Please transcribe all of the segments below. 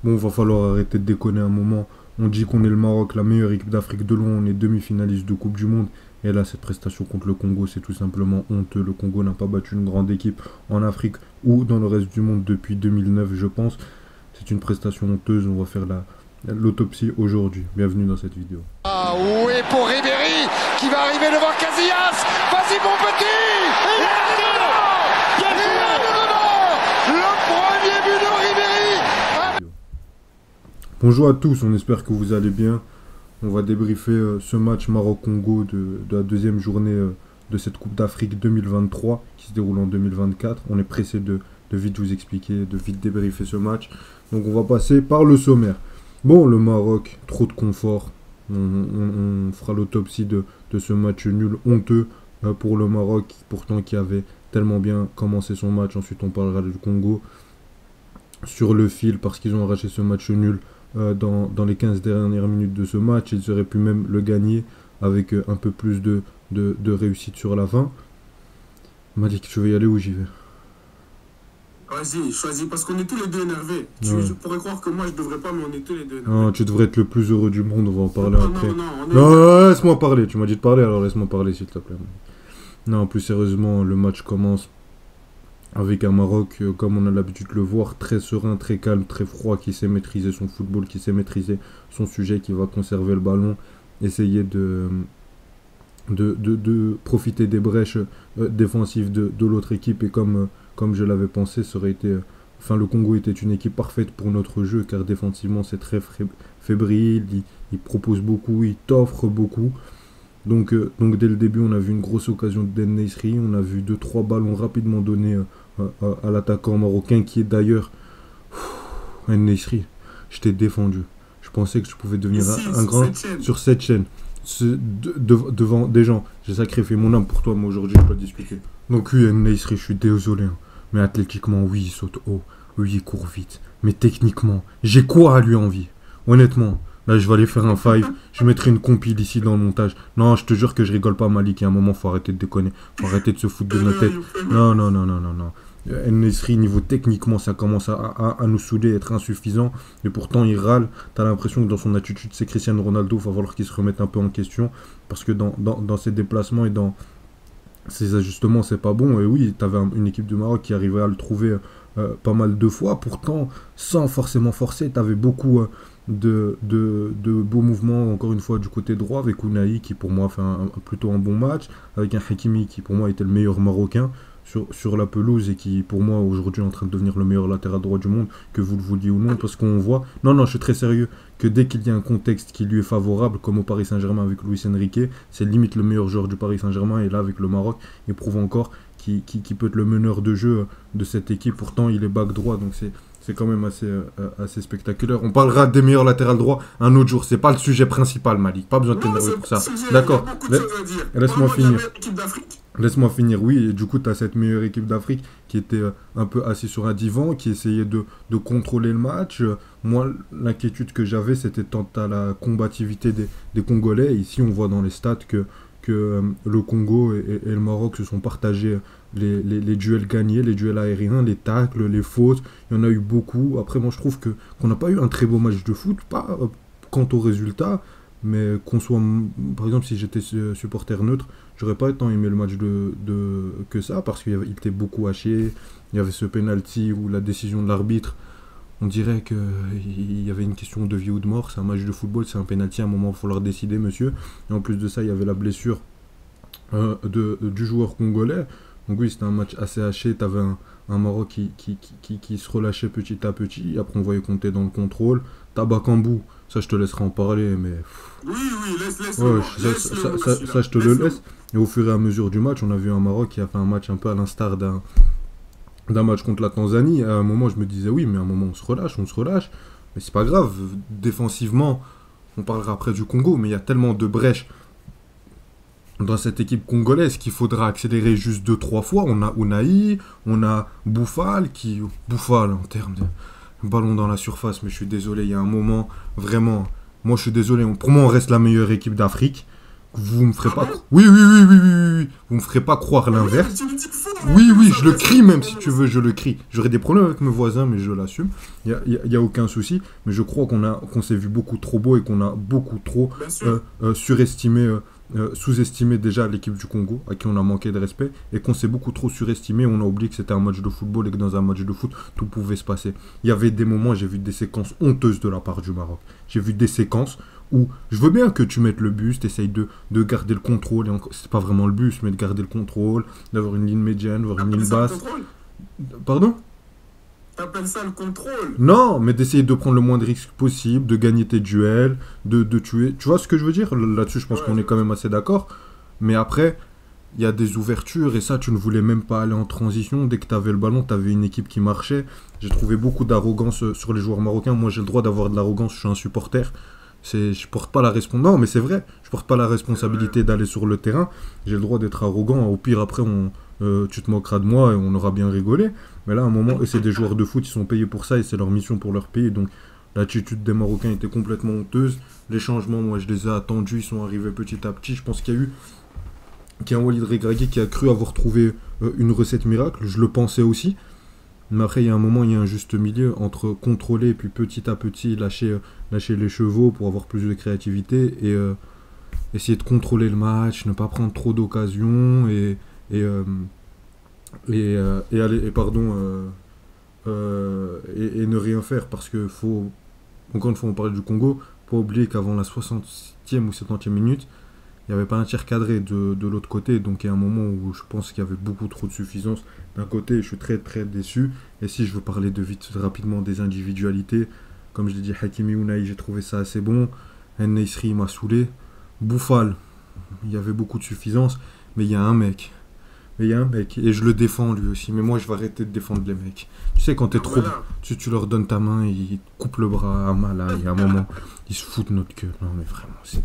Bon, va falloir arrêter de déconner un moment. On dit qu'on est le Maroc, la meilleure équipe d'Afrique de loin, on est demi-finaliste de Coupe du Monde. Et là, cette prestation contre le Congo, c'est tout simplement honteux. Le Congo n'a pas battu une grande équipe en Afrique ou dans le reste du monde depuis 2009, je pense. C'est une prestation honteuse, on va faire l'autopsie aujourd'hui. Bienvenue dans cette vidéo. Ah oui, pour Ribéry qui va arriver devant Casillas. Vas-y mon petit. Et là, le premier but de Ribéry. Bonjour à tous, on espère que vous allez bien. On va débriefer ce match Maroc-Congo de la deuxième journée de cette Coupe d'Afrique 2023 qui se déroule en 2024. On est pressé de vite vous expliquer, de vite débriefer ce match. Donc on va passer par le sommaire. Bon, le Maroc, trop de confort. On fera l'autopsie de ce match nul honteux pour le Maroc, pourtant qui avait tellement bien commencé son match. Ensuite on parlera du Congo sur le fil parce qu'ils ont arraché ce match nul dans les 15 dernières minutes de ce match. Ils auraient pu même le gagner avec un peu plus de réussite sur la fin. Malik, tu veux y aller ou j'y vais? Vas-y, choisis, parce qu'on est tous les deux énervés. Ouais. Je pourrais croire que moi je devrais pas, mais on est tous les deux énervés. Non, tu devrais être le plus heureux du monde, on va en parler après. Non, Non, laisse-moi parler, tu m'as dit de parler, alors laisse-moi parler s'il te plaît. Non, plus sérieusement, le match commence avec un Maroc, comme on a l'habitude de le voir, très serein, très calme, très froid, qui sait maîtriser son football, qui sait maîtriser son sujet, qui va conserver le ballon, essayer de profiter des brèches défensives de l'autre équipe. Et comme je l'avais pensé, ça aurait été... Enfin, le Congo était une équipe parfaite pour notre jeu, car défensivement, c'est très fébrile, il propose beaucoup, il t'offre beaucoup. Donc dès le début, on a vu une grosse occasion de Den Neysri, on a vu 2-3 ballons rapidement donnés à l'attaquant marocain, qui est d'ailleurs... Den Neysri, je t'ai défendu. Je pensais que je pouvais devenir un grand sur cette chaîne. Devant des gens, j'ai sacrifié mon âme pour toi, mais aujourd'hui je dois discuter. Donc oui, Den Neysri, je suis désolé, hein. Mais athlétiquement, oui, il saute haut, oui, il court vite. Mais techniquement, j'ai quoi à lui envier? Honnêtement, là je vais aller faire un five, je mettrai une compile ici dans le montage. Non, je te jure que je rigole pas, Malik, il y a un moment, faut arrêter de déconner, faut arrêter de se foutre de notre tête. Non. Den Neysri, niveau techniquement, ça commence à nous saouler, être insuffisant. Et pourtant, il râle. T'as l'impression que dans son attitude, c'est Cristiano Ronaldo. Il va falloir qu'il se remette un peu en question. Parce que dans ses déplacements et dans ses ajustements, c'est pas bon. Et oui, t'avais une équipe de Maroc qui arrivait à le trouver pas mal de fois. Pourtant, sans forcément forcer, t'avais beaucoup de beaux mouvements, encore une fois, du côté droit, avec Ounahi qui, pour moi, fait plutôt un bon match. Avec un Hakimi qui, pour moi, était le meilleur Marocain sur la pelouse et qui, pour moi, aujourd'hui est en train de devenir le meilleur latéral droit du monde, que vous le vouliez ou non, parce qu'on voit... Non, je suis très sérieux, que dès qu'il y a un contexte qui lui est favorable, comme au Paris Saint-Germain avec Luis Enrique, c'est limite le meilleur joueur du Paris Saint-Germain, et là, avec le Maroc, il prouve encore qu'il peut être le meneur de jeu de cette équipe. Pourtant, il est back droit, donc c'est quand même assez spectaculaire. On parlera des meilleurs latérales droits un autre jour. C'est pas le sujet principal, Malik. Pas besoin de t'énerver pour ça. D'accord. Laisse-moi finir. Laisse-moi finir, oui. Et du coup, tu as cette meilleure équipe d'Afrique qui était un peu assise sur un divan, qui essayait de contrôler le match. Moi, l'inquiétude que j'avais, c'était tant à la combativité des Congolais. Ici, on voit dans les stats que le Congo et le Maroc se sont partagés les duels gagnés, les duels aériens, les tacles, les fautes. Il y en a eu beaucoup. Après, moi, je trouve qu'on n'a pas eu un très beau match de foot, pas quant au résultat, mais qu'on soit... Par exemple, si j'étais supporter neutre, j'aurais pas tant aimé le match que ça, parce qu'il était beaucoup haché. Il y avait ce penalty où la décision de l'arbitre, on dirait qu'il y avait une question de vie ou de mort. C'est un match de football, c'est un penalty, à un moment il va falloir décider, monsieur. Et en plus de ça, il y avait la blessure du joueur congolais. Donc oui, c'était un match assez haché. Tu avais un Maroc qui se relâchait petit à petit. Après, on voyait compter dans le contrôle. Tabakambu, ça je te laisserai en parler, mais... Oui, laisse-le. Ouais, ça je te le laisse. Et au fur et à mesure du match, on a vu un Maroc qui a fait un match un peu à l'instar d'un match contre la Tanzanie. À un moment, je me disais, oui, mais à un moment, on se relâche. Mais c'est pas grave. Défensivement, on parlera après du Congo, mais il y a tellement de brèches dans cette équipe congolaise qu'il faudra accélérer juste 2-3 fois. On a Ounahi, on a Boufal, en termes de ballon dans la surface, mais je suis désolé, il y a un moment, vraiment, moi je suis désolé, pour moi on reste la meilleure équipe d'Afrique. Vous me ferez pas... Oui, vous me ferez pas croire l'inverse. Oui, oui, je le crie même si tu veux, je le crie. J'aurais des problèmes avec mes voisins, mais je l'assume. Il y a aucun souci. Mais je crois qu'on s'est vu beaucoup trop beau et qu'on a beaucoup trop Bien sûr. surestimé, sous-estimé déjà l'équipe du Congo, à qui on a manqué de respect, et qu'on s'est beaucoup trop surestimé. On a oublié que c'était un match de football et que dans un match de foot, tout pouvait se passer. Il y avait des moments, j'ai vu des séquences honteuses de la part du Maroc. J'ai vu des séquences où je veux bien que tu mettes le buste, essayes de garder le contrôle, et c'est pas vraiment le buste, mais de garder le contrôle, d'avoir une ligne médiane, d'avoir une ligne T'appelles ça le basse. contrôle? Pardon? T'appelles ça le contrôle? Non, mais d'essayer de prendre le moins de risques possible, de gagner tes duels, de tuer. Tu vois ce que je veux dire? Là-dessus, je pense qu'on est quand même assez d'accord. Mais après, il y a des ouvertures, et ça, tu ne voulais même pas aller en transition. Dès que tu avais le ballon, tu avais une équipe qui marchait. J'ai trouvé beaucoup d'arrogance sur les joueurs marocains. Moi, j'ai le droit d'avoir de l'arrogance, je suis un supporter. Je porte pas la responsabilité. Non, mais c'est vrai. Je porte pas la responsabilité d'aller sur le terrain. J'ai le droit d'être arrogant. Au pire, après, tu te moqueras de moi et on aura bien rigolé. Mais là, à un moment, et c'est des joueurs de foot, ils sont payés pour ça et c'est leur mission pour leur pays. Donc, l'attitude des Marocains était complètement honteuse. Les changements, moi, je les ai attendus. Ils sont arrivés petit à petit. Je pense qu'il y a un Walid Regragui qui a cru avoir trouvé une recette miracle. Je le pensais aussi. Mais après, il y a un moment, il y a un juste milieu entre contrôler et puis petit à petit lâcher les chevaux pour avoir plus de créativité et essayer de contrôler le match, ne pas prendre trop d'occasions et ne rien faire parce que faut, encore une fois, on parlait du Congo, pas oublier qu'avant la 60e ou 70e minute, il n'y avait pas un tir cadré de l'autre côté, donc il y a un moment où je pense qu'il y avait beaucoup trop de suffisance d'un côté, je suis très très déçu. Et si je veux parler de vite rapidement des individualités, comme je l'ai dit, Hakimi Ounahi, j'ai trouvé ça assez bon. En-Nesyri m'a saoulé. Bouffal, il y avait beaucoup de suffisance, mais il y a un mec. Et je le défends lui aussi, mais moi je vais arrêter de défendre les mecs. Tu sais, quand t'es trop... Voilà. Tu leur donnes ta main, ils te coupent le bras à mal, là, il y a un moment, ils se foutent de notre queue. Non mais vraiment, c'est...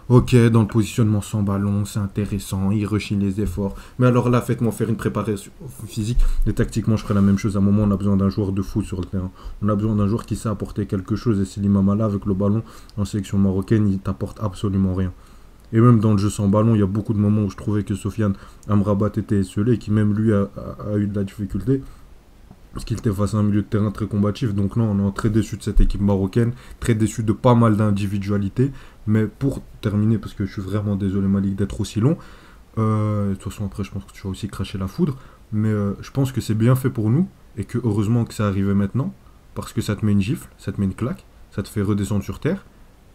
Ok, dans le positionnement sans ballon, c'est intéressant, il rechigne les efforts. Mais alors là, faites-moi faire une préparation physique. Et tactiquement, je ferai la même chose. À un moment, on a besoin d'un joueur de foot sur le terrain. On a besoin d'un joueur qui sait apporter quelque chose. Et Slimani Amala, avec le ballon, en sélection marocaine, il t'apporte absolument rien. Et même dans le jeu sans ballon, il y a beaucoup de moments où je trouvais que Sofiane Amrabat était esselé, et qui même lui a eu de la difficulté. Parce qu'il était face à un milieu de terrain très combatif. Donc non, on est très déçu de cette équipe marocaine, très déçu de pas mal d'individualités. Mais pour terminer, parce que je suis vraiment désolé Malik d'être aussi long, de toute façon après je pense que tu vas aussi cracher la foudre, mais je pense que c'est bien fait pour nous, et que heureusement que ça arrivait maintenant, parce que ça te met une gifle, ça te met une claque, ça te fait redescendre sur terre,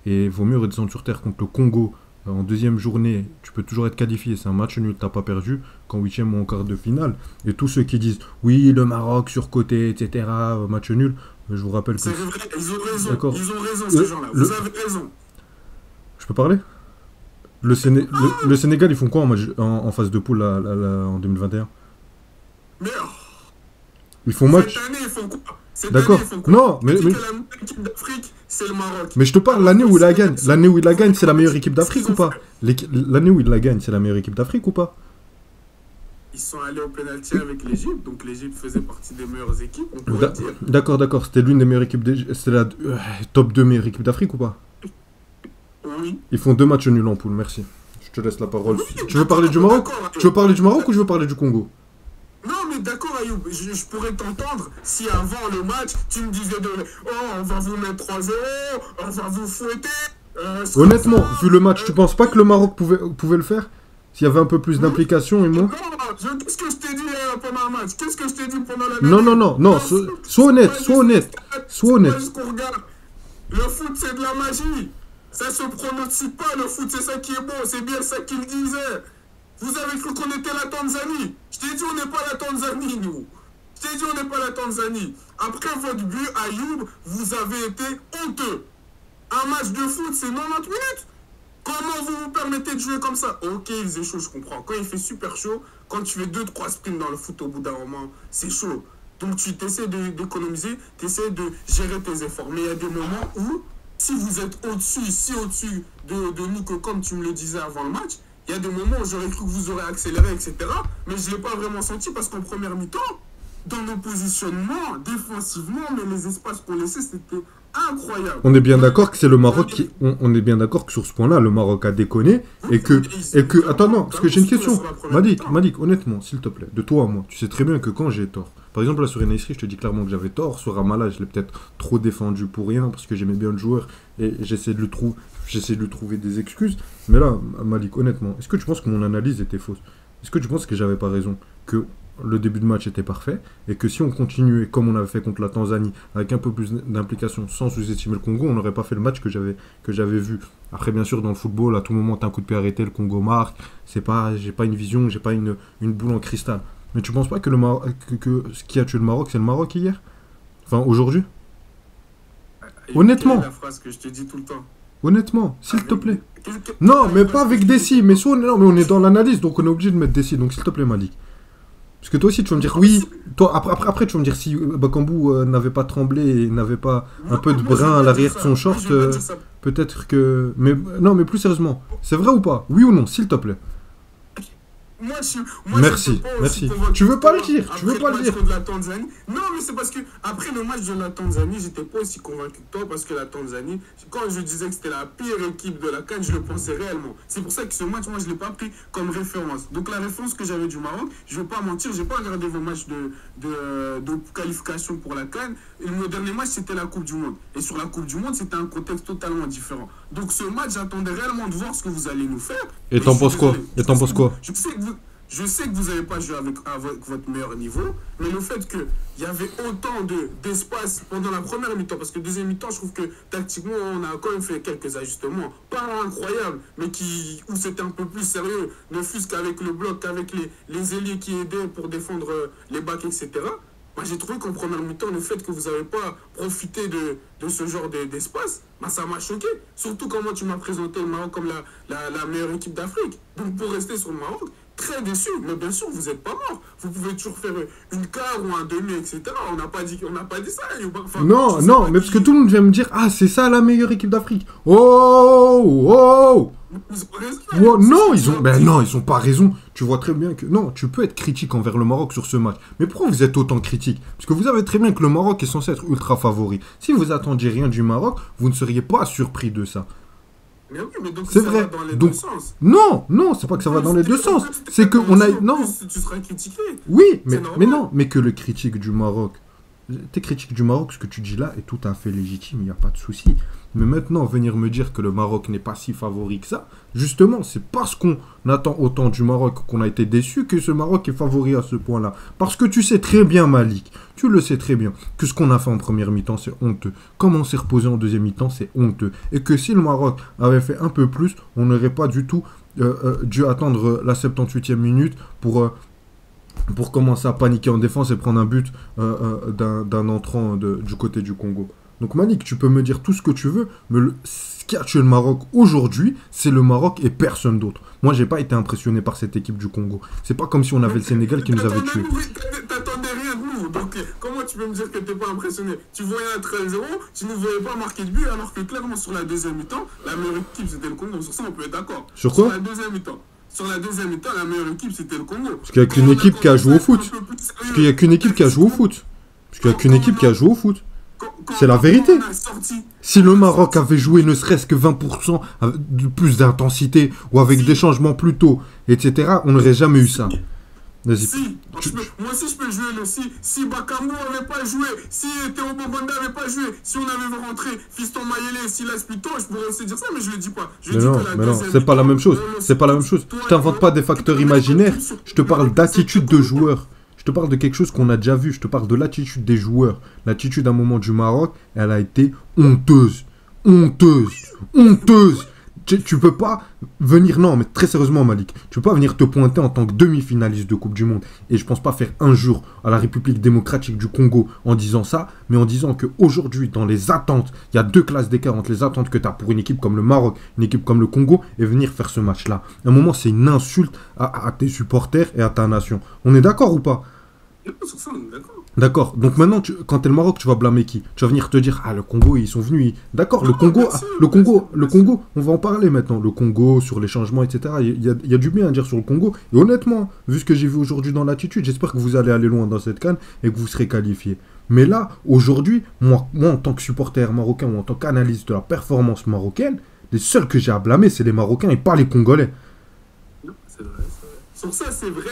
et vaut mieux redescendre sur terre contre le Congo. En deuxième journée, tu peux toujours être qualifié, c'est un match nul, t'as pas perdu, qu'en huitième ou en quart de finale. Et tous ceux qui disent, oui, le Maroc surcoté, etc., match nul, je vous rappelle que... C'est vrai, ils ont raison. D'accord. Ils ont raison, ces gens-là. Vous avez raison. Je peux parler? Le Sénégal, ils font quoi en phase de poule en 2021? Mais Ils font match... cette année, ils font quoi? Cette D'accord. année, ils font quoi? Non, mais... On dit mais... que la meilleure équipe d'Afrique, c'est le Maroc. Mais je te parle, l'année où il la gagne. L'année où il la gagne, c'est la meilleure équipe d'Afrique ou pas? L'année où il la gagne, c'est la meilleure équipe d'Afrique ou pas? Ils sont allés au penalty avec l'Égypte, donc l'Égypte faisait partie des meilleures équipes, on pourrait dire. D'accord. C'était l'une des meilleures équipes... C'était la top 2 meilleure équipe d'Afrique ou pas? Oui. Ils font 2 matchs nuls en poule, merci. Je te laisse la parole. Oui, Tu veux parler du Maroc? Tu veux parler du Maroc ou je veux parler du Congo? Non, mais d'accord, Ayoub, je pourrais t'entendre si avant le match, tu me disais oh, on va vous mettre 3-0, on va vous fouetter. Honnêtement, vu le match, tu penses pas que le Maroc pouvait le faire? S'il y avait un peu plus d'implication et moins? Non, qu'est-ce que je t'ai dit pendant le match? Qu'est-ce que je t'ai dit pendant la Non, sois honnête. Ce qu'on regarde. Le foot, c'est de la magie. Ça se pronostique pas, le foot, c'est ça qui est beau, c'est bien ça qu'il disait. Vous avez cru qu'on était la Tanzanie. Je t'ai dit, on n'est pas la Tanzanie, nous. Je t'ai dit, on n'est pas la Tanzanie. Après votre but, Ayoub, vous avez été honteux. Un match de foot, c'est 90 minutes. Comment vous vous permettez de jouer comme ça? Ok, il faisait chaud, je comprends. Quand il fait super chaud, quand tu fais 2-3 sprints dans le foot au bout d'un moment, c'est chaud. Donc tu essaies d'économiser, tu essaies de gérer tes efforts. Mais il y a des moments où, si vous êtes au-dessus, si au-dessus de nous que comme tu me le disais avant le match, il y a des moments où j'aurais cru que vous aurez accéléré, etc. Mais je ne l'ai pas vraiment senti parce qu'en première mi-temps, dans nos positionnements, défensivement, mais les espaces qu'on laissait, c'était incroyable. On est bien d'accord que c'est le Maroc qui... On est bien d'accord que sur ce point-là, le Maroc a déconné et que... Attends, non, parce que j'ai une question. Malik, honnêtement, s'il te plaît, de toi à moi, tu sais très bien que quand j'ai tort, par exemple là sur Enaïsri, je te dis clairement que j'avais tort, sur Ramallah, je l'ai peut-être trop défendu pour rien, parce que j'aimais bien le joueur et j'essaie de lui trouver des excuses. Mais là, Malik, honnêtement, est-ce que tu penses que mon analyse était fausse? Est-ce que tu penses que j'avais pas raison? Que le début de match était parfait et que si on continuait comme on avait fait contre la Tanzanie avec un peu plus d'implication sans sous-estimer le Congo, on n'aurait pas fait le match que j'avais vu. Après bien sûr dans le football à tout moment t'as un coup de pied arrêté, le Congo marque, j'ai pas une vision, j'ai pas une boule en cristal. Mais tu penses pas que que ce qui a tué le Maroc, c'est le Maroc hier? Enfin aujourd'hui? Honnêtement. La phrase que je te dis tout le temps. Honnêtement, s'il te plaît. Non, mais pas avec des si, mais soit non, mais on est dans l'analyse, donc on est obligé de mettre des si. Donc s'il te plaît Malik. Parce que toi aussi, tu vas me dire, oui, toi, après tu vas me dire, si Bakambu n'avait pas tremblé et n'avait pas un peu de brin à l'arrière de son short, peut-être que... Mais non, mais plus sérieusement, c'est vrai ou pas? Oui ou non, s'il te plaît? Merci. Tu veux pas le dire, la Tanzanie. Non, mais c'est parce que après le match de la Tanzanie, j'étais pas aussi convaincu que toi parce que la Tanzanie, quand je disais que c'était la pire équipe de la CAN, je le pensais réellement. C'est pour ça que ce match, moi, je l'ai pas pris comme référence. Donc la référence que j'avais du Maroc, je vais pas mentir, j'ai pas regardé vos matchs de qualification pour la CAN. Et le dernier match, c'était la Coupe du Monde. Et sur la Coupe du Monde, c'était un contexte totalement différent. Donc ce match, j'attendais réellement de voir ce que vous allez nous faire. Et t'en penses quoi? Je sais que vous n'avez pas joué avec votre meilleur niveau, mais le fait qu'il y avait autant d'espace pendant la première mi-temps, parce que deuxième mi-temps, je trouve que tactiquement, on a quand même fait quelques ajustements, pas incroyables, mais où c'était un peu plus sérieux, ne fût-ce qu'avec le bloc, qu'avec les ailiers qui aidaient pour défendre les backs, etc. Moi, j'ai trouvé qu'en première mi-temps, le fait que vous n'avez pas profité de ce genre d'espace, ça m'a choqué. Surtout comment tu m'as présenté le Maroc comme la meilleure équipe d'Afrique. Donc, pour rester sur le Maroc, très déçu. Mais bien sûr, vous n'êtes pas mort. Vous pouvez toujours faire une quart ou un demi, etc. On n'a pas dit ça. Enfin, non, mais parce que tout le monde vient me dire, ah, c'est ça la meilleure équipe d'Afrique. Oh, non, ils ont pas raison. Tu vois très bien que... Non, tu peux être critique envers le Maroc sur ce match. Mais pourquoi vous êtes autant critique? Parce que vous savez très bien que le Maroc est censé être ultra favori. Si vous attendiez rien du Maroc, vous ne seriez pas surpris de ça. Mais oui, mais donc c'est ça vrai. Va dans les deux sens. Non, c'est pas que ça va dans les deux sens. C'est que on a... Non. Tu seras critiqué. Oui, mais que le critique du Maroc... Tes critiques du Maroc, ce que tu dis là est tout à fait légitime, il n'y a pas de souci. Mais maintenant, venir me dire que le Maroc n'est pas si favori que ça, justement, c'est parce qu'on attend autant du Maroc qu'on a été déçu que ce Maroc est favori à ce point-là. Parce que tu sais très bien, Malik, tu le sais très bien, que ce qu'on a fait en première mi-temps, c'est honteux. Comme on s'est reposé en deuxième mi-temps, c'est honteux. Et que si le Maroc avait fait un peu plus, on n'aurait pas du tout dû attendre la 78e minute pour commencer à paniquer en défense et prendre un but d'un entrant du côté du Congo. Donc Malik, tu peux me dire tout ce que tu veux, mais ce qui a tué le Maroc aujourd'hui, c'est le Maroc et personne d'autre. Moi, j'ai pas été impressionné par cette équipe du Congo. C'est pas comme si on avait le Sénégal qui nous avait tués. T'attendais rien de nous, donc comment tu peux me dire que t'es pas impressionné? Tu voyais un 13-0, tu ne voyais pas marquer de but, alors que clairement sur la deuxième mi-temps, la meilleure équipe c'était le Congo. Sur ça, on peut être d'accord. Sur quoi? Sur la deuxième mi-temps, la meilleure équipe, c'était le Congo. Parce qu'il n'y a qu'une équipe qui a joué au foot. Parce qu'il n'y a qu'une équipe qui a joué au foot. Parce qu'il n'y a qu'une équipe qui a joué au foot. C'est la vérité. Si le Maroc avait joué ne serait-ce que 20% de plus d'intensité ou avec des changements plus tôt, etc., on n'aurait jamais eu ça. Vas-y. Moi aussi je peux jouer le si Bakambu n'avait pas joué, si Théo Bobanda n'avait pas joué, si on avait rentré Fiston Mayele, Silas Pluton, je pourrais aussi dire ça, mais je le dis pas. Mais non, c'est pas la même chose. C'est pas la même chose. Je t'invente pas des facteurs imaginaires. Je te parle d'attitude de joueurs. Je te parle de quelque chose qu'on a déjà vu. Je te parle de l'attitude des joueurs. L'attitude à un moment du Maroc, elle a été honteuse. Tu peux pas venir... Non, mais très sérieusement, Malik. Tu peux pas venir te pointer en tant que demi-finaliste de Coupe du Monde. Et je pense pas faire un jour à la République démocratique du Congo en disant ça, mais en disant qu'aujourd'hui, dans les attentes, il y a 2 classes d'écart entre les attentes que tu as pour une équipe comme le Maroc, une équipe comme le Congo, et venir faire ce match-là. À un moment, c'est une insulte à tes supporters et à ta nation. On est d'accord ou pas? Sur ça, on est d'accord. D'accord. Donc maintenant, quand t'es le Maroc, tu vas blâmer qui? Tu vas venir te dire, ah, le Congo, ils sont venus. D'accord, le Non, Congo, bien ah, sûr, le bien sûr, Congo, le bien sûr. Congo, on va en parler maintenant. Le Congo, sur les changements, etc. Il y a du bien à dire sur le Congo. Et honnêtement, vu ce que j'ai vu aujourd'hui dans l'attitude, j'espère que vous allez aller loin dans cette CAN et que vous serez qualifiés. Mais là, aujourd'hui, moi, en tant que supporter marocain ou en tant qu'analyste de la performance marocaine, les seuls que j'ai à blâmer, c'est les Marocains et pas les Congolais. Non, c'est vrai, c'est vrai. Sur ça, c'est vrai.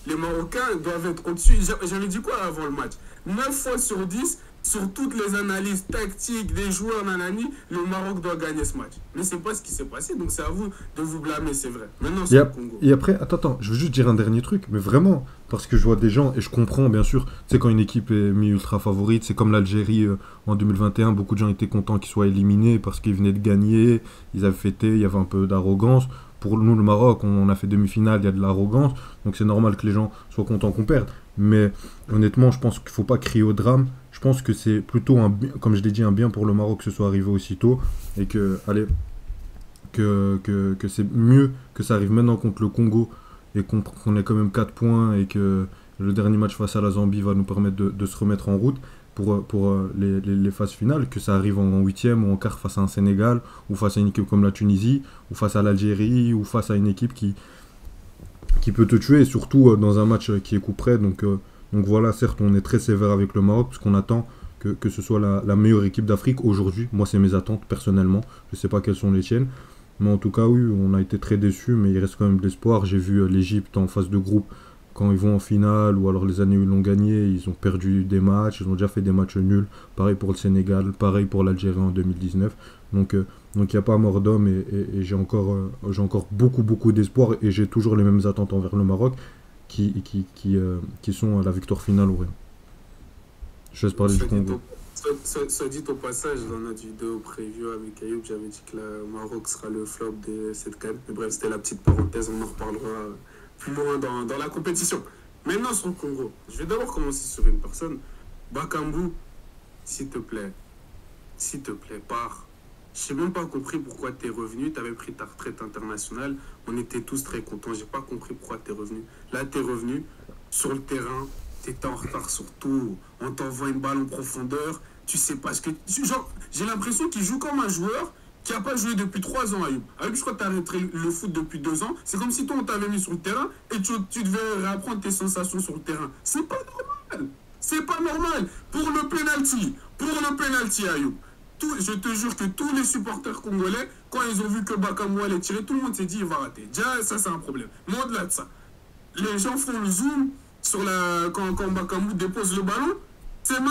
Les Marocains doivent être au-dessus. J'avais dit quoi avant le match? 9 fois sur 10, sur toutes les analyses tactiques des joueurs, nanani, le Maroc doit gagner ce match. Mais c'est pas ce qui s'est passé, donc c'est à vous de vous blâmer, c'est vrai. Maintenant, Et, c'est le Congo. et après, attends, je veux juste dire un dernier truc, mais vraiment, parce que je vois des gens, et je comprends bien sûr, tu sais, quand une équipe est mise ultra favorite, c'est comme l'Algérie en 2021, beaucoup de gens étaient contents qu'ils soient éliminés parce qu'ils venaient de gagner, ils avaient fêté, il y avait un peu d'arrogance. Pour nous, le Maroc, on a fait demi-finale, il y a de l'arrogance, donc c'est normal que les gens soient contents qu'on perde. Mais honnêtement, je pense qu'il ne faut pas crier au drame. Je pense que c'est plutôt, comme je l'ai dit, un bien pour le Maroc que ce soit arrivé aussitôt, et que, allez, que c'est mieux que ça arrive maintenant contre le Congo et qu'on ait quand même 4 points et que le dernier match face à la Zambie va nous permettre de se remettre en route pour les phases finales, que ça arrive en huitième ou en quart face à un Sénégal ou face à une équipe comme la Tunisie ou face à l'Algérie ou face à une équipe qui peut te tuer, et surtout dans un match qui est coup près. Donc voilà, certes, on est très sévère avec le Maroc parce qu'on attend que ce soit la meilleure équipe d'Afrique aujourd'hui. Moi, c'est mes attentes personnellement. Je ne sais pas quelles sont les tiennes. Mais en tout cas, oui, on a été très déçus, mais il reste quand même de l'espoir. J'ai vu l'Égypte en phase de groupe, quand ils vont en finale, ou alors les années où ils l'ont gagné, ils ont perdu des matchs, ils ont déjà fait des matchs nuls. Pareil pour le Sénégal, pareil pour l'Algérie en 2019. Donc il n'y a pas mort d'homme, et j'ai encore beaucoup, beaucoup d'espoir, et j'ai toujours les mêmes attentes envers le Maroc, qui sont à la victoire finale ou rien. Je laisse parler du Soit dit, Congo. soit dit au passage, dans notre vidéo preview avec Ayoub, j'avais dit que le Maroc sera le flop de cette CAN. Mais bref, c'était la petite parenthèse, on en reparlera plus loin dans la compétition. Maintenant, sur le Congo, je vais d'abord commencer sur une personne. Bakambu, s'il te plaît, pars. Je n'ai même pas compris pourquoi tu es revenu. Tu avais pris ta retraite internationale. On était tous très contents. J'ai pas compris pourquoi tu es revenu. Là, tu es revenu sur le terrain. Tu étais en retard sur tout. On t'envoie une balle en profondeur. Tu sais pas ce que. Genre, j'ai l'impression qu'il joue comme un joueur qui n'a pas joué depuis 3 ans, Ayoub. Ayoub, je crois que tu as arrêté le foot depuis 2 ans. C'est comme si toi, on t'avait mis sur le terrain et tu devais réapprendre tes sensations sur le terrain. C'est pas normal. C'est pas normal. Pour le penalty, Ayoub. Je te jure que tous les supporters congolais, quand ils ont vu que Bakambu allait tirer, tout le monde s'est dit il va rater. Déjà, ça c'est un problème. Mais au-delà de ça, les gens font le zoom sur quand Bakambu dépose le ballon, ses mains,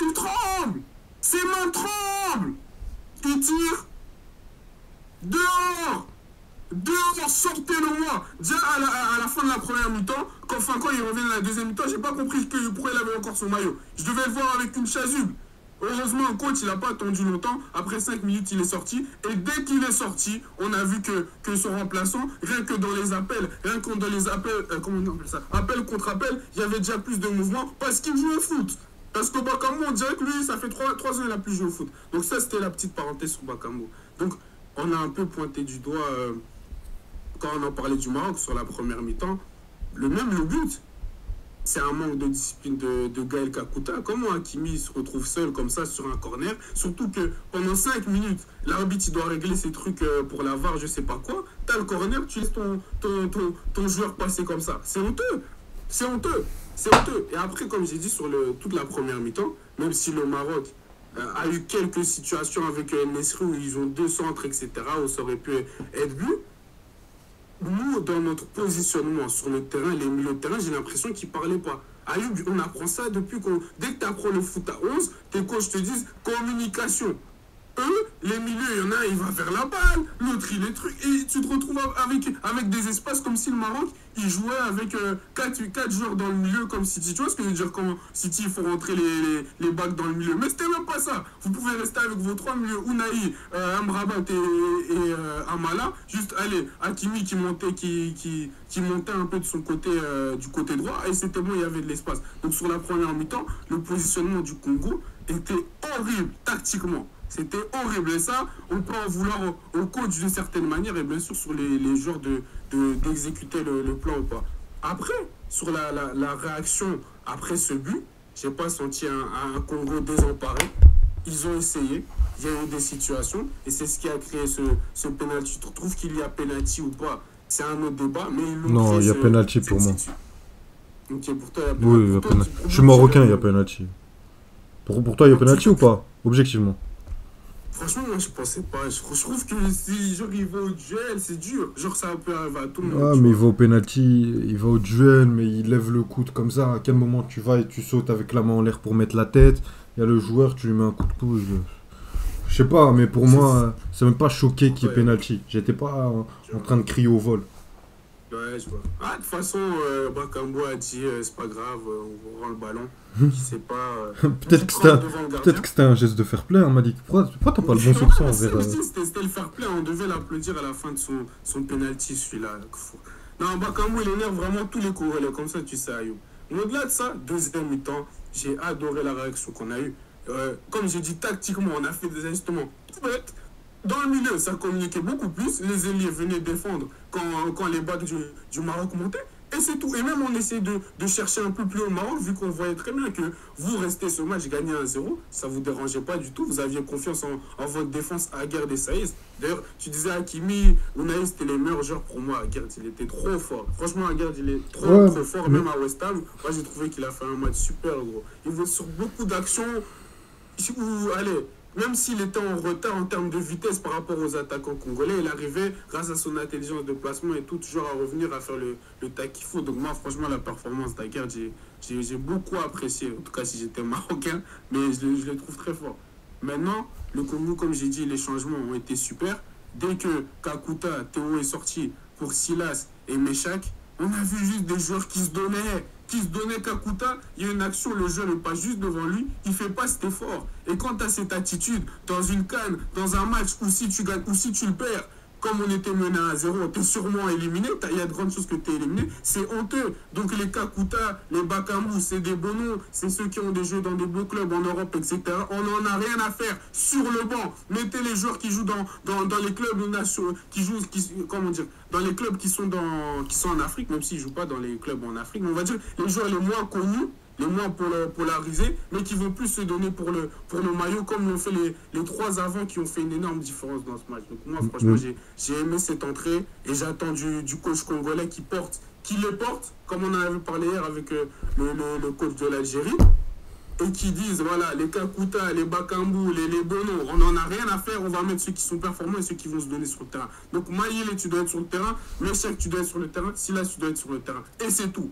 il tremble. Ses mains tremblent. Il tire. Dehors. Dehors, sortez-le-moi. Déjà à la fin de la première mi-temps, quand il revient dans la deuxième mi-temps, j'ai pas compris pourquoi il avait encore son maillot. Je devais le voir avec une chasuble. Heureusement, le coach, il n'a pas attendu longtemps. Après 5 minutes, il est sorti. Et dès qu'il est sorti, on a vu que son remplaçant, rien que dans les appels, comment on appelle ça, appel contre appel, il y avait déjà plus de mouvement parce qu'il joue au foot. Parce que Bakambu, on dirait que lui, ça fait 3 ans qu'il n'a plus joué au foot. Donc ça, c'était la petite parenthèse sur Bakambu. Donc, on a un peu pointé du doigt, quand on en parlait du Maroc, sur la première mi-temps, le but. C'est un manque de discipline de Gaël Kakuta. Comment Hakimi se retrouve seul comme ça sur un corner? Surtout que pendant 5 minutes, l'arbitre il doit régler ses trucs pour la VAR, je sais pas quoi. T'as le corner, tu laisses ton joueur passer comme ça. C'est honteux. C'est honteux. C'est honteux. Et après, comme j'ai dit sur toute la première mi-temps, même si le Maroc a eu quelques situations avec Nesri où ils ont 2 centres, etc., où ça aurait pu être but. Nous, dans notre positionnement sur le terrain, les milieux de terrain, j'ai l'impression qu'ils ne parlaient pas. Ayoub, on apprend ça depuis qu'on. Dès que tu apprends le foot à 11, tes coachs te disent communication. Eux, les milieux, il y en a un, il va vers la balle, l'autre, il est truc. Et tu te retrouves avec des espaces comme si le Maroc, il jouait avec 4 joueurs dans le milieu comme City. Tu vois ce que je veux dire? Quand City, il faut rentrer les bacs dans le milieu. Mais c'était même pas ça. Vous pouvez rester avec vos 3 milieux, Ounahi, Amrabat et Amala. Juste, allez, Hakimi qui montait un peu de son côté, du côté droit. Et c'était bon, il y avait de l'espace. Donc sur la première mi-temps, le positionnement du Congo était horrible, tactiquement. C'était horrible. Et ça, on peut en vouloir au coach d'une certaine manière et bien sûr sur les joueurs d'exécuter le plan ou pas. Après, sur la réaction après ce but, j'ai pas senti un Congo désemparé. Ils ont essayé, il y a eu des situations, et c'est ce qui a créé ce penalty. Tu trouves qu'il y a penalty ou pas? C'est un autre débat, mais ils l'ont Non, créé il y a penalty pour moi. Ok, pour toi, il y a Oui, il y penalty. a Pour toi, penalty. Je suis marocain, il y a penalty. Pour toi, il y a penalty ou pas? Objectivement. Franchement, moi, je pensais pas. Je trouve que si genre, il va au duel, c'est dur. Genre, ça peut arriver à tout le monde. Ah, tu mais il vois. va au penalty, il va au duel, mais il lève le coude comme ça. À quel moment tu vas et tu sautes avec la main en l'air pour mettre la tête? Il y a le joueur, tu lui mets un coup de pouce. Je sais pas, mais pour moi, c'est même pas choqué qu'il y ait Ouais. penalty. J'étais pas en train de crier au vol. Ouais, je vois. Ah, de toute façon, Bakambo a dit c'est pas grave, on rend le ballon. Il sait pas. Peut-être que Devant le c'était un geste de fair play, hein, m'a dit. Pourquoi t'as pas le bon gardien. soupçon Ouais, envers. c'était le fair play, on devait l'applaudir à la fin de son penalty, celui-là. Non, Bakambo, il énerve vraiment tous les Congolais, comme ça, tu sais, Ayoub. Mais au-delà de ça, deuxième mi-temps, j'ai adoré la réaction qu'on a eue. Comme j'ai dit, tactiquement, on a fait des ajustements tout bêtes. Dans le milieu, ça communiquait beaucoup plus. Les ailiers venaient défendre quand les backs du Maroc montaient. Et c'est tout. Et même on essayait de chercher un peu plus au Maroc, vu qu'on voyait très bien que vous restez ce match gagné 1-0. Ça ne vous dérangeait pas du tout. Vous aviez confiance en votre défense à Aguerd et Saïs. D'ailleurs, tu disais Hakimi, Unai, c'était les meilleurs joueurs pour moi. Aguerd, il était trop fort. Franchement, Aguerd, il est trop fort. Même à West Ham, moi j'ai trouvé qu'il a fait un match super gros. Il va sur beaucoup d'actions. Allez, même s'il était en retard en termes de vitesse par rapport aux attaquants congolais, il arrivait, grâce à son intelligence de placement et tout, toujours à revenir à faire le tac qu'il faut. Donc moi, franchement, la performance d'Aguerd, j'ai beaucoup apprécié. En tout cas, si j'étais marocain, mais je le trouve très fort. Maintenant, le Congo, comme j'ai dit, les changements ont été super. Dès que Kakuta, Théo est sorti pour Silas et Meshak, on a vu juste des joueurs qui se donnaient. Kakuta, il y a une action, le jeu n'est pas juste devant lui, il ne fait pas cet effort. Et quand tu as cette attitude dans une CAN, dans un match où si tu gagnes ou si tu le perds, comme on était mené à 0, tu es sûrement éliminé, il y a de grandes choses que tu es éliminé, c'est honteux. Donc les Kakuta, les Bakambu, c'est des bons noms, c'est ceux qui ont des jeux dans des beaux clubs en Europe, etc. On n'en a rien à faire sur le banc. Mettez les joueurs qui jouent dans les clubs nationaux, comment dire, dans les clubs qui sont en Afrique, même s'ils ne jouent pas dans les clubs en Afrique, mais on va dire les joueurs les moins connus, les moins polarisés, mais qui vont plus se donner pour le maillot, comme l'ont fait les trois avants qui ont fait une énorme différence dans ce match. Donc moi, franchement, j'ai aimé cette entrée et j'attends du coach congolais qui les porte, comme on en avait parlé hier avec le coach de l'Algérie, et qui disent, voilà, les Kakuta, les Bakambu, les Bono, on n'en a rien à faire, on va mettre ceux qui sont performants et ceux qui vont se donner sur le terrain. Donc Maïle, tu dois être sur le terrain, Meshak, tu dois être sur le terrain, Silas, tu dois être sur le terrain. Et c'est tout.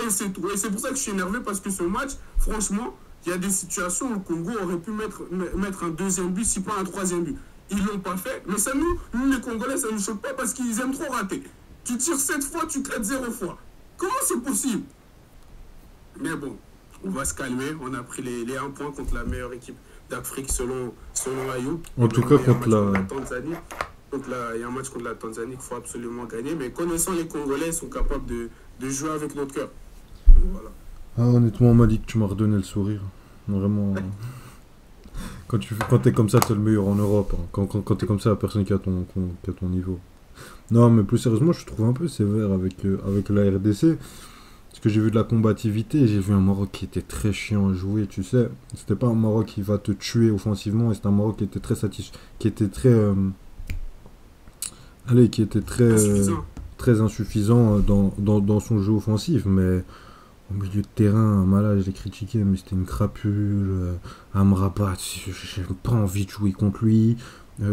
Et c'est tout. Et c'est pour ça que je suis énervé, parce que ce match, franchement, il y a des situations où le Congo aurait pu mettre un deuxième but, si pas un troisième but. Ils ne l'ont pas fait. Mais ça, nous, les Congolais, ça ne nous choque pas parce qu'ils aiment trop rater. Tu tires 7 fois, tu traites 0 fois. Comment c'est possible? Mais bon, on va se calmer. On a pris les 1 point contre la meilleure équipe d'Afrique selon Ayoub. En tout cas, contre la Tanzanie. Il y a un match contre la Tanzanie qu'il faut absolument gagner. Mais connaissant les Congolais, ils sont capables de jouer avec notre cœur. Voilà. Ah, honnêtement, on m'a dit que tu m'as redonné le sourire. Vraiment. Quand t'es comme ça, t'es le meilleur en Europe. Hein. Quand t'es comme ça, personne qui a ton niveau. Non, mais plus sérieusement, je trouve un peu sévère avec la RDC. Parce que j'ai vu de la combativité, j'ai vu un Maroc qui était très chiant à jouer, tu sais. C'était pas un Maroc qui va te tuer offensivement, et c'était un Maroc qui était très satisfait, qui était très insuffisant dans son jeu offensif. Mais au milieu de terrain, Mala, je l'ai critiqué, mais c'était une crapule. Amrabat, j'ai pas envie de jouer contre lui.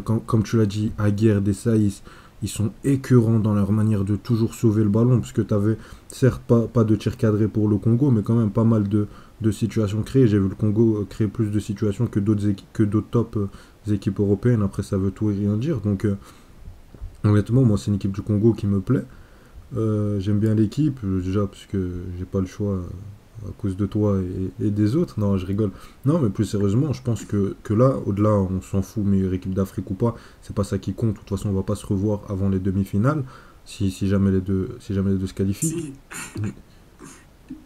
Comme tu l'as dit, Aguerd et Saïs, ils sont écœurants dans leur manière de toujours sauver le ballon, parce que tu avais certes pas de tir cadré pour le Congo, mais quand même pas mal de situations créées. J'ai vu le Congo créer plus de situations que d'autres top équipes européennes. Après, ça veut tout et rien dire. Donc, honnêtement, moi, c'est une équipe du Congo qui me plaît. J'aime bien l'équipe, déjà, parce que j'ai pas le choix à cause de toi et des autres. Non, je rigole. Non, mais plus sérieusement, je pense que là, au-delà, on s'en fout, meilleure équipe d'Afrique ou pas, c'est pas ça qui compte. De toute façon, on va pas se revoir avant les demi-finales, si jamais les deux se qualifient.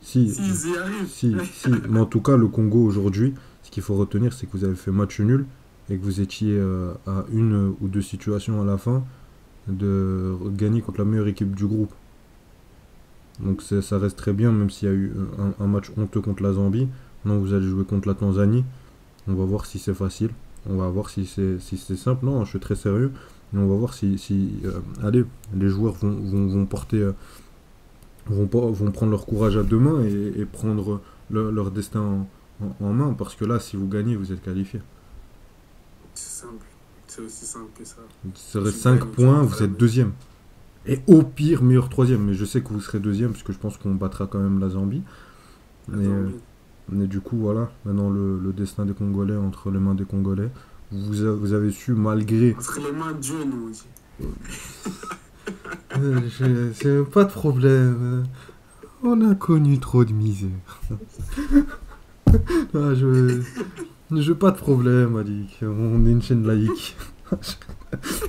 Si, mais en tout cas, le Congo aujourd'hui, ce qu'il faut retenir, c'est que vous avez fait match nul et que vous étiez à 1 ou 2 situations à la fin de gagner contre la meilleure équipe du groupe. Donc ça reste très bien, même s'il y a eu un match honteux contre la Zambie. Non, vous allez jouer contre la Tanzanie. On va voir si c'est facile. On va voir si c'est simple. Non, je suis très sérieux. Et on va voir allez, les joueurs vont porter, vont prendre leur courage à deux mains et prendre leur destin en main. Parce que là, si vous gagnez, vous êtes qualifié. C'est simple. C'est aussi simple que ça. Ça reste 5 points, vous êtes deuxième. Et au pire, meilleur troisième. Mais je sais que vous serez deuxième, puisque je pense qu'on battra quand même la Zambie. Mais du coup, voilà. Maintenant, le destin des Congolais entre les mains des Congolais. Vous avez su, malgré... Entre les mains de Dieu, nous, on dit. J'ai pas de problème. On a connu trop de misère. Ah, je pas de problème, Malik. On est une chaîne laïque.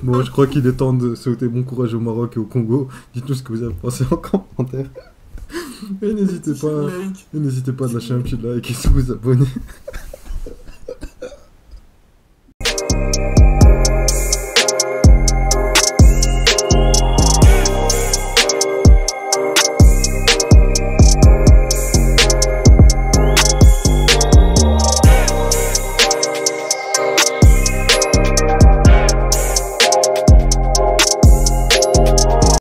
Bon, je crois qu'il est temps de souhaiter bon courage au Maroc et au Congo. Dites-nous ce que vous avez pensé en commentaire. Et n'hésitez pas de lâcher un petit like et de vous abonner.